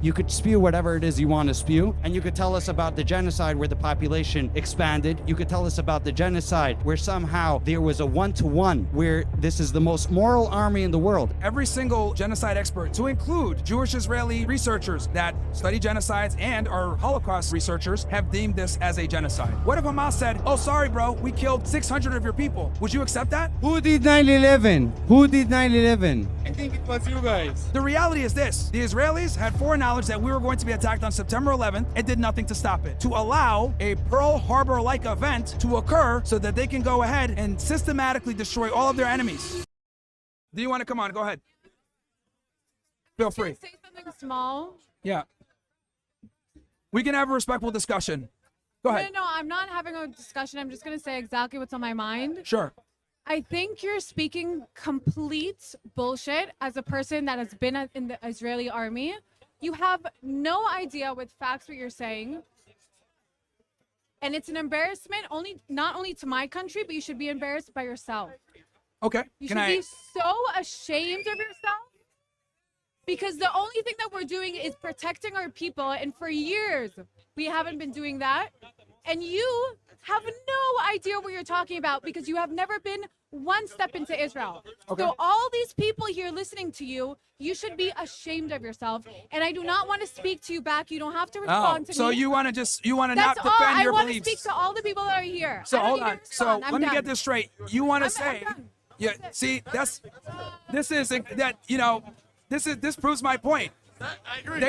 You could spew whatever it is you want to spew, and you could tell us about the genocide where the population expanded. You could tell us about the genocide where somehow there was a one-to-one, where this is the most moral army in the world. Every single genocide expert, to include Jewish Israeli researchers that study genocides and are Holocaust researchers, have deemed this as a genocide. What if Hamas said, oh, sorry, bro, we killed 600 of your people? Would you accept that? Who did 9/11? Who did 9/11? I think it was you guys. The reality is this: the Israelis had foreknowledge that we were going to be attacked on September 11th and did nothing to stop it, to allow a Pearl Harbor-like event to occur so that they can go ahead and systematically destroy all of their enemies. Do you want to come on? Go ahead. Feel free. Say something small. Yeah. We can have a respectful discussion. Go ahead. No, I'm not having a discussion. I'm just going to say exactly what's on my mind. Sure. I think you're speaking complete bullshit as a person that has been in the Israeli army. You have no idea with facts what you're saying. And it's an embarrassment not only to my country, but you should be embarrassed by yourself. Okay. You should be so ashamed of yourself, because the only thing that we're doing is protecting our people. And for years, we haven't been doing that. And you have no idea what you're talking about because you have never been one step into Israel. Okay. So all these people here listening to you, you should be ashamed of yourself. And I do not want to speak to you back. You don't have to respond to me. So you want to not That's defend all. your I want beliefs. to speak to all the people that are here. So I don't hold need to on. So respond. I'm let me done. get this straight. You want to I'm say, done. yeah? See, this proves my point. I agree.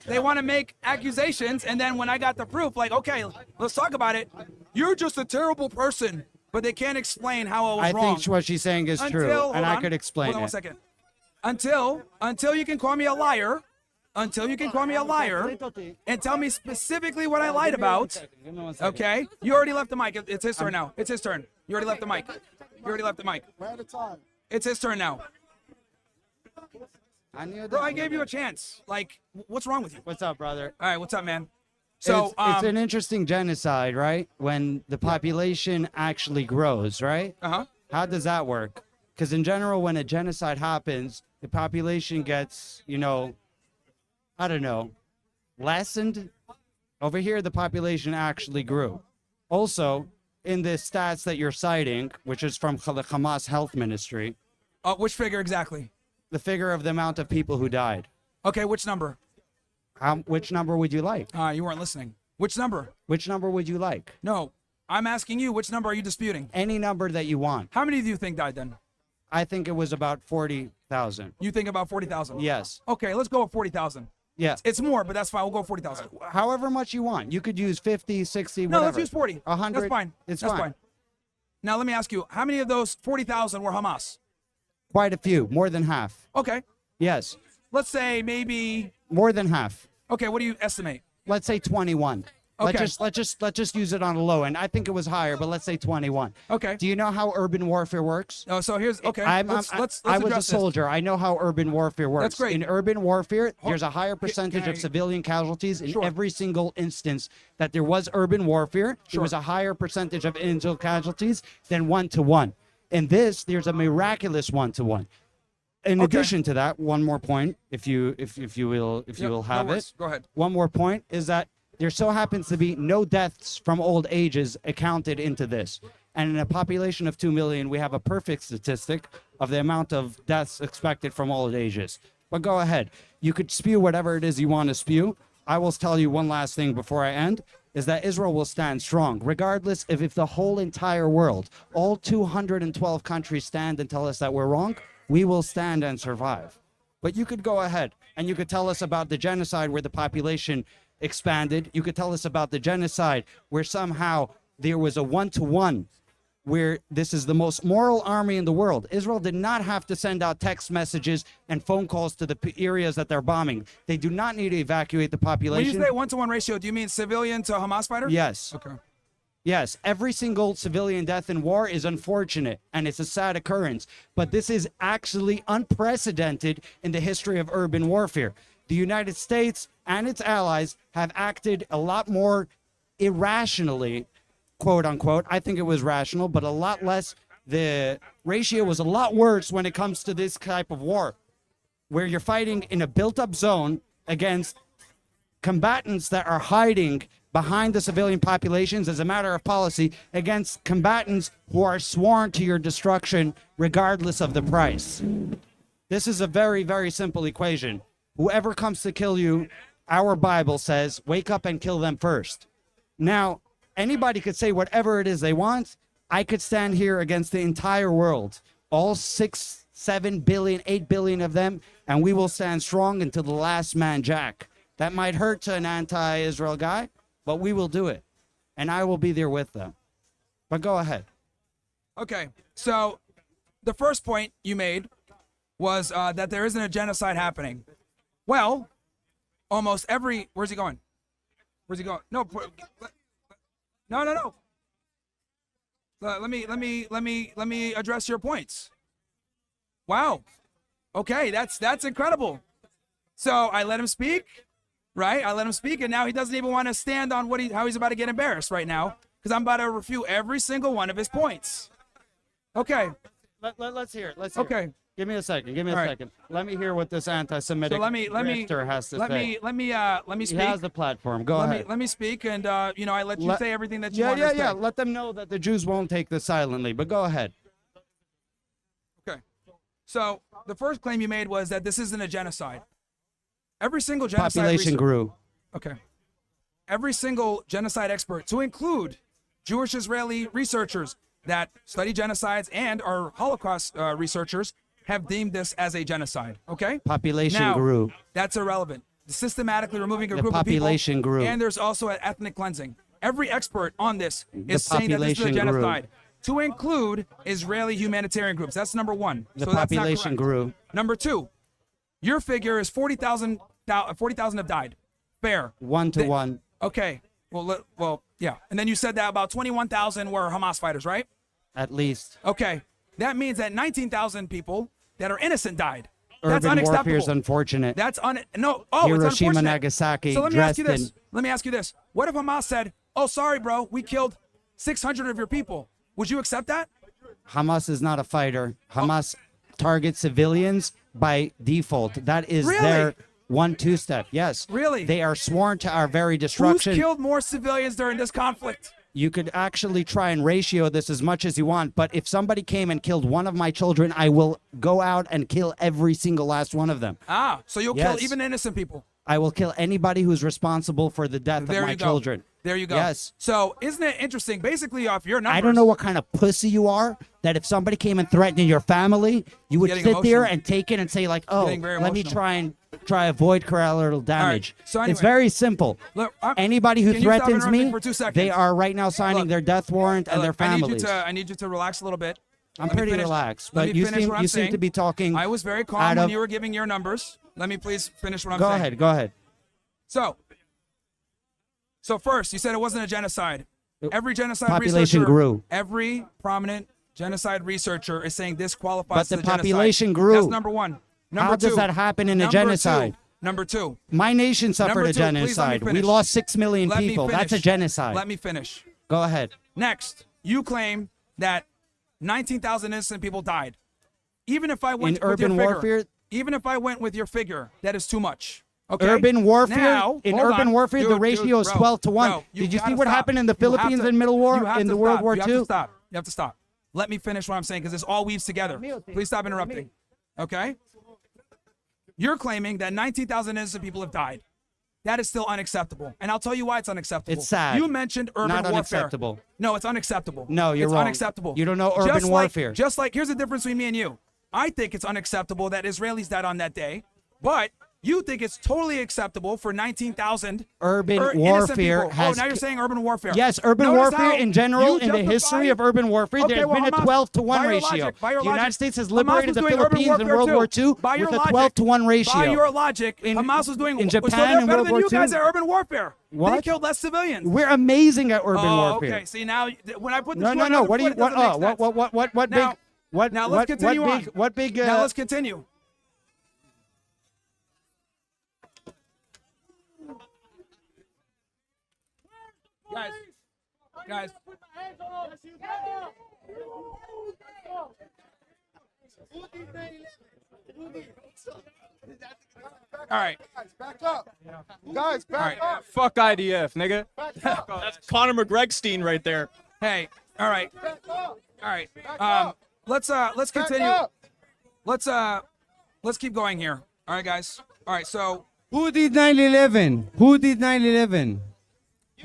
They want to make accusations, and then when I got the proof, like, okay, let's talk about it. You're just a terrible person, but they can't explain how it was I wrong. think what she's saying is true, and I could explain Hold on it. 1 second. Until you can call me a liar, and tell me specifically what I lied about, okay? You already left the mic. It's his turn now. It's his turn. You already left the mic. We're out of time. It's his turn now. Bro, I gave you a chance. Like, what's wrong with you? What's up, brother? All right, what's up, man? So, it's an interesting genocide, right? When the population actually grows, right? uh-huh. How does that work? Because in general, when a genocide happens, the population gets, lessened. Over here, the population actually grew. Also, in the stats that you're citing, which is from the Hamas Health Ministry, Which figure exactly? the figure of the amount of people who died. Okay, which number? Which number would you like? You weren't listening. Which number? Which number would you like? No, I'm asking you, which number are you disputing? Any number that you want. How many do you think died then? I think it was about 40,000. You think about 40,000? Yes. Okay, let's go with 40,000. Yes. It's more, but that's fine. We'll go 40,000. However much you want. You could use 50, 60, No, whatever. let's use 40. 100. That's fine. It's That's fine. fine. Now, let me ask you, how many of those 40,000 were Hamas? Quite a few. More than half. Okay, Yes. let's say maybe, More than half. okay, what do you estimate? Let's say 21. Okay. Let's just use it on a low end. I think it was higher, but let's say 21. Okay. Do you know how urban warfare works? Oh, so here's, okay, I let's was address a this. soldier. I know how urban warfare works. That's great. In urban warfare, there's a higher percentage can of I- civilian casualties in Sure. every single instance that there was urban warfare. There Sure. was a higher percentage of individual casualties than one-to-one. In this, there's a miraculous one-to-one. In Okay. addition to that, one more point, if you will No have worries. it. Go ahead. One more point is that there so happens to be no deaths from old ages accounted into this. And in a population of 2 million, we have a perfect statistic of the amount of deaths expected from old ages. But go ahead. You could spew whatever it is you want to spew. I will tell you one last thing before I end, is that Israel will stand strong, regardless if the whole entire world, all 212 countries stand and tell us that we're wrong, we will stand and survive. But you could go ahead and you could tell us about the genocide where the population expanded. You could tell us about the genocide where somehow there was a one-to-one, where this is the most moral army in the world. Israel did not have to send out text messages and phone calls to the areas that they're bombing. They do not need to evacuate the When population. you say 1-to-1 ratio, do you mean civilian to Hamas fighter? Yes. Okay. Yes, every single civilian death in war is unfortunate and it's a sad occurrence, but this is actually unprecedented in the history of urban warfare. The United States and its allies have acted a lot more irrationally, quote unquote. I think it was rational, but a lot less. The ratio was a lot worse when it comes to this type of war, where you're fighting in a built-up zone against combatants that are hiding behind the civilian populations as a matter of policy against combatants who are sworn to your destruction regardless of the price. This is a very, very simple equation. Whoever comes to kill you, our Bible says, wake up and kill them first. Now, anybody could say whatever it is they want. I could stand here against the entire world, all 6, 7 billion, 8 billion of them, and we will stand strong until the last man jack. That might hurt to an anti-Israel guy, but we will do it. And I will be there with them. But go ahead. Okay, so the first point you made was that there isn't a genocide happening. Well, almost every... Where's he going? Where's he going? No, no. Let me address your points. Wow. Okay, that's incredible. So I let him speak, right? I let him speak, and now he doesn't even want to stand on how he's about to get embarrassed right now, because I'm about to refute every single one of his points. Okay. Let's hear it. Let's hear Okay. it. Give me a second. Give me a All right. second. Let me hear what this anti-Semitic So let me grifter has to say. let me speak. He has the platform. Go ahead. Let me speak, and I let you say everything that you want to say. Yeah. Let them know that the Jews won't take this silently. But go ahead. Okay. So the first claim you made was that this isn't a genocide. Every single genocide Population grew. Okay. Every single genocide expert, to include Jewish Israeli researchers that study genocides and are Holocaust researchers, have deemed this as a genocide. Okay. Population now, grew. That's irrelevant. Systematically removing a The group of people. population grew. And there's also an ethnic cleansing. Every expert on this is saying that this is a population grew. genocide. To include Israeli humanitarian groups. That's number one. The So that's not population correct. grew. Number two, your figure is 40,000 have died. Fair. 1 to 1. Okay. Well, yeah. And then you said that about 21,000 were Hamas fighters, right? At least. Okay. That means that 19,000 people that are innocent died. That's Urban warfare unacceptable. is unfortunate. That's it's Hiroshima, unfortunate. Nagasaki, So let me ask you this. Dresden. Let me ask you this. What if Hamas said, "Oh, sorry, bro, we killed 600 of your people"? Would you accept that? Hamas is not a fighter. Hamas targets civilians by default. That is Really? their 1-2 step. Yes. Really? They are sworn to our very Who's destruction. killed more civilians during this conflict? You could actually try and ratio this as much as you want, but if somebody came and killed one of my children, I will go out and kill every single last one of them. So you'll Yes. kill even innocent people. I will kill anybody who's responsible for the death There of my you go. children. There you go. Yes. So isn't it interesting? Basically, off your numbers. I don't know what kind of pussy you are, that if somebody came and threatened your family, you would Getting sit there emotional. and take it and say like, oh, Getting very let me emotional. try avoid collateral damage. So anyway, it's very simple. Look, Anybody who can you stop threatens interrupting me, for 2 seconds? they are right now signing Look, their death warrant and their Look, families. I need you to relax a little bit. I'm Let me pretty finish- relaxed, let but me you finish seem what I'm you seem saying. to be talking. I was very out calm when of- you were giving your numbers. Let me please finish what I'm Go saying. ahead. Go ahead. So first, you said it wasn't a genocide. Every genocide Population researcher, grew. every prominent genocide researcher is saying this qualifies But as the a genocide. population grew. That's number one. Number How two, does that happen in a number genocide? Two, number two. My nation suffered Number a two, please let me genocide. We finish. lost 6 million Let me people. That's a finish. genocide. Let me finish. Go ahead. Next, you claim that 19,000 innocent people died. Even if I went In with your urban figure, warfare- even if I went with your figure, that is too much. Okay? Urban warfare. Now, In hold urban on. warfare, the Dude, ratio is bro, 12 to 1. bro, Did you see gotta what stop. happened in the You have Philippines to- in Middle War, you have in to the World stop. War You II? have to stop. You have to stop. Let me finish what I'm saying because this all weaves together. Please stop interrupting. Okay? You're claiming that 19,000 innocent people have died. That is still unacceptable. And I'll tell you why it's unacceptable. It's sad. You mentioned urban Not warfare. unacceptable. No, it's unacceptable. No, you're it's wrong. unacceptable. You don't know urban Just like- warfare. Just like, here's the difference between me and you. I think it's unacceptable that Israelis died on that day, but you think it's totally acceptable for 19,000 Urban innocent warfare people. has- Oh, now you're saying urban warfare. Yes, urban Notice warfare how in general, you in the history justify- of urban warfare, Okay, there's well, been a Hamas- 12 to 1 by your ratio. logic, by your The United logic, States has Hamas liberated was the doing urban Philippines in warfare World too. War II By your with a logic- 12 to 1 ratio. By your logic, In- Hamas was doing in so Japan they're in better World than War you guys II? at urban warfare. They What? killed less civilians. We're amazing at urban Oh, warfare. okay. See now, when I put this No, one no, on no. the What do you? foot, it What? doesn't Oh, make sense. what Now- big? What? now what, let's continue what on. big? What big? Now let's continue. Guys. All right. Back up. Guys, back up. Fuck IDF, nigga. That's Conor McGregstein right there. Hey. All right. Back up. All right. up. Let's Back continue. up. Let's keep going here. All right, guys. All right. So Who did 9/11? Who did 9/11?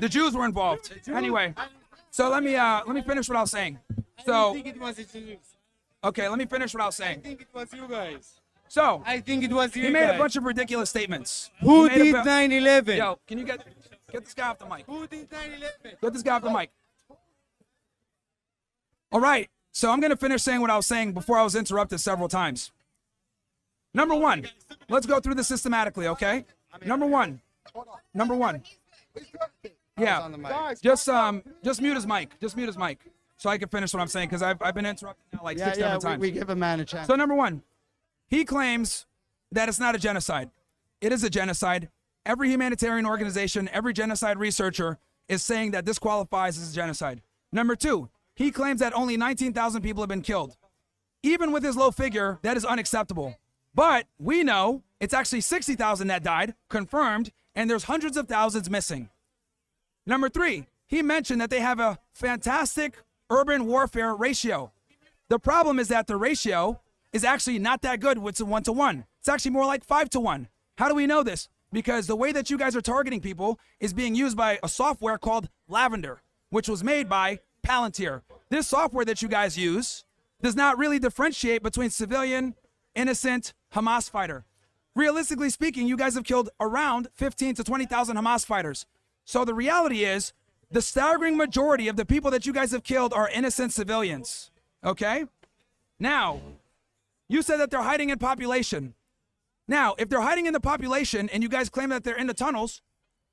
the Jews were involved. Anyway, so let me finish what I was saying. So it was you. okay, let me finish what I was I saying. think it was you guys. So I think it was you he made a guys. bunch of ridiculous statements. Who He made did a bu- 9/11? Yo, can you get this guy off the mic? Who did 9/11? Get this guy off the mic. All right. So I'm going to finish saying what I was saying before I was interrupted several times. Number one, let's go through this systematically, okay? Number one. Yeah. Just mute his mic. Just mute his mic so I can finish what I'm saying because I've been interrupted now like six, seven times. we give a man a chance. So number one, he claims that it's not a genocide. It is a genocide. Every humanitarian organization, every genocide researcher is saying that this qualifies as a genocide. Number two, he claims that only 19,000 people have been killed. Even with his low figure, that is unacceptable. But we know it's actually 60,000 that died, confirmed, and there's hundreds of thousands missing. Number three, he mentioned that they have a fantastic urban warfare ratio. The problem is that the ratio is actually not that good with 1-to-1. It's actually more like 5-to-1. How do we know this? Because the way that you guys are targeting people is being used by a software called Lavender, which was made by Palantir. This software that you guys use does not really differentiate between civilian, innocent, Hamas fighter. Realistically speaking, you guys have killed around 15 to 20,000 Hamas fighters. So the reality is the staggering majority of the people that you guys have killed are innocent civilians. Okay? Now, you said that they're hiding in population. Now, if they're hiding in the population and you guys claim that they're in the tunnels,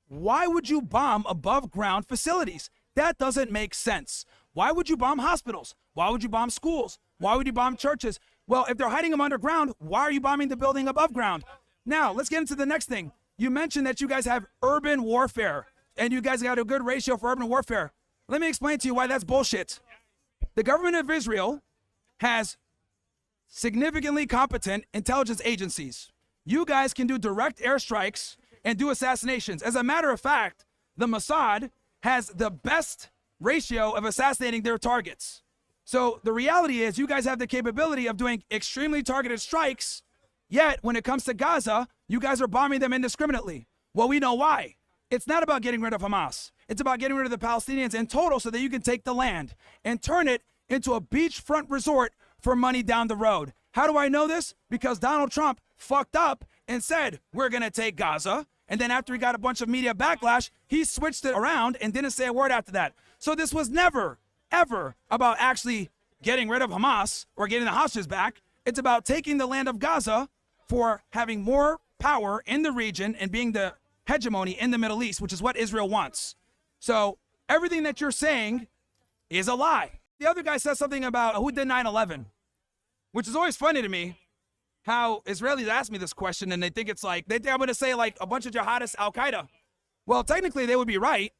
why would you bomb above ground facilities? That doesn't make sense. Why would you bomb hospitals? Why would you bomb schools? Why would you bomb churches? Well, if they're hiding them underground, why are you bombing the building above ground? Now, let's get into the next thing. You mentioned that you guys have urban warfare and you guys got a good ratio for urban warfare. Let me explain to you why that's bullshit. The government of Israel has significantly competent intelligence agencies. You guys can do direct airstrikes and do assassinations. As a matter of fact, the Mossad has the best ratio of assassinating their targets. So the reality is you guys have the capability of doing extremely targeted strikes, yet when it comes to Gaza, you guys are bombing them indiscriminately. Well, we know why. It's not about getting rid of Hamas. It's about getting rid of the Palestinians in total so that you can take the land and turn it into a beachfront resort for money down the road. How do I know this? Because Donald Trump fucked up and said, we're going to take Gaza. And then after he got a bunch of media backlash, he switched it around and didn't say a word after that. So this was never, ever about actually getting rid of Hamas or getting the hostages back. It's about taking the land of Gaza for having more power in the region and being the hegemony in the Middle East, which is what Israel wants. So everything that you're saying is a lie. The other guy says something about who did 9/11, which is always funny to me. How Israelis ask me this question and they think it's like, they think I'm going to say like a bunch of jihadists, Al-Qaeda. Well, technically they would be right,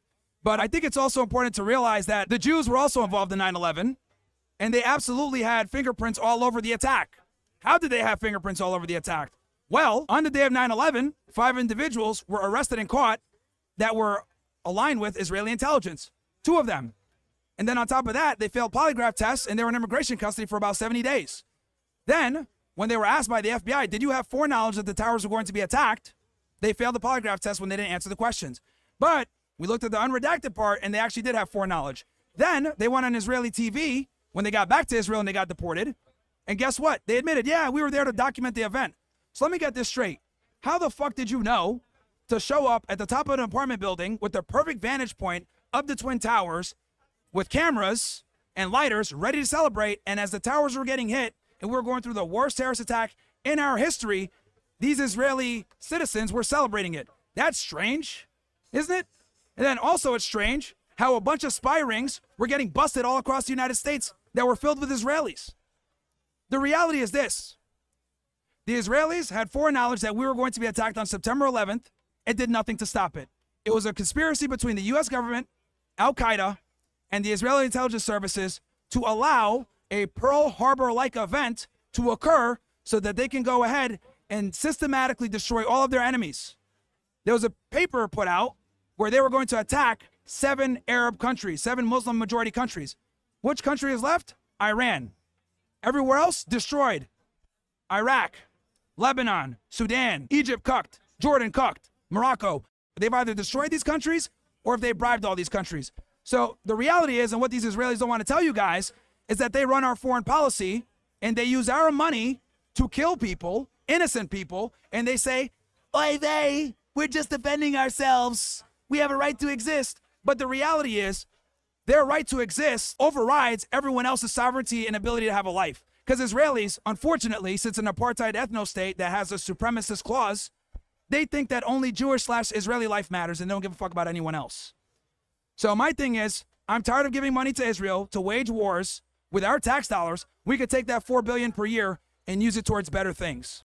but I think it's also important to realize that the Jews were also involved in 9/11 and they absolutely had fingerprints all over the attack. How did they have fingerprints all over the attack? Well, on the day of 9/11, 5 individuals were arrested and caught that were aligned with Israeli intelligence, 2 of them. And then on top of that, they failed polygraph tests and they were in immigration custody for about 70 days. Then, when they were asked by the FBI, did you have foreknowledge that the towers were going to be attacked? They failed the polygraph test when they didn't answer the questions. But we looked at the unredacted part and they actually did have foreknowledge. Then they went on Israeli TV when they got back to Israel and they got deported. And guess what? They admitted, yeah, we were there to document the event. So let me get this straight. How the fuck did you know to show up at the top of an apartment building with the perfect vantage point of the Twin Towers with cameras and lighters ready to celebrate, and as the towers were getting hit and we were going through the worst terrorist attack in our history, these Israeli citizens were celebrating it? That's strange, isn't it? And then also it's strange how a bunch of spy rings were getting busted all across the United States that were filled with Israelis. The reality is this. The Israelis had foreknowledge that we were going to be attacked on September 11th and did nothing to stop it. It was a conspiracy between the U.S. government, Al-Qaeda, and the Israeli intelligence services to allow a Pearl Harbor-like event to occur so that they can go ahead and systematically destroy all of their enemies. There was a paper put out where they were going to attack 7 Arab countries, 7 Muslim majority countries. Which country is left? Iran. Everywhere else, destroyed. Iraq, Lebanon, Sudan, Egypt cooked, Jordan cooked, Morocco. They've either destroyed these countries or if they bribed all these countries. So the reality is, and what these Israelis don't want to tell you guys, is that they run our foreign policy and they use our money to kill people, innocent people, and they say, oy vey, we're just defending ourselves. We have a right to exist. But the reality is, their right to exist overrides everyone else's sovereignty and ability to have a life. Because Israelis, unfortunately, since an apartheid ethno-state that has a supremacist clause, they think that only Jewish/Israeli life matters and they don't give a fuck about anyone else. So my thing is, I'm tired of giving money to Israel to wage wars with our tax dollars. We could take that $4 billion per year and use it towards better things.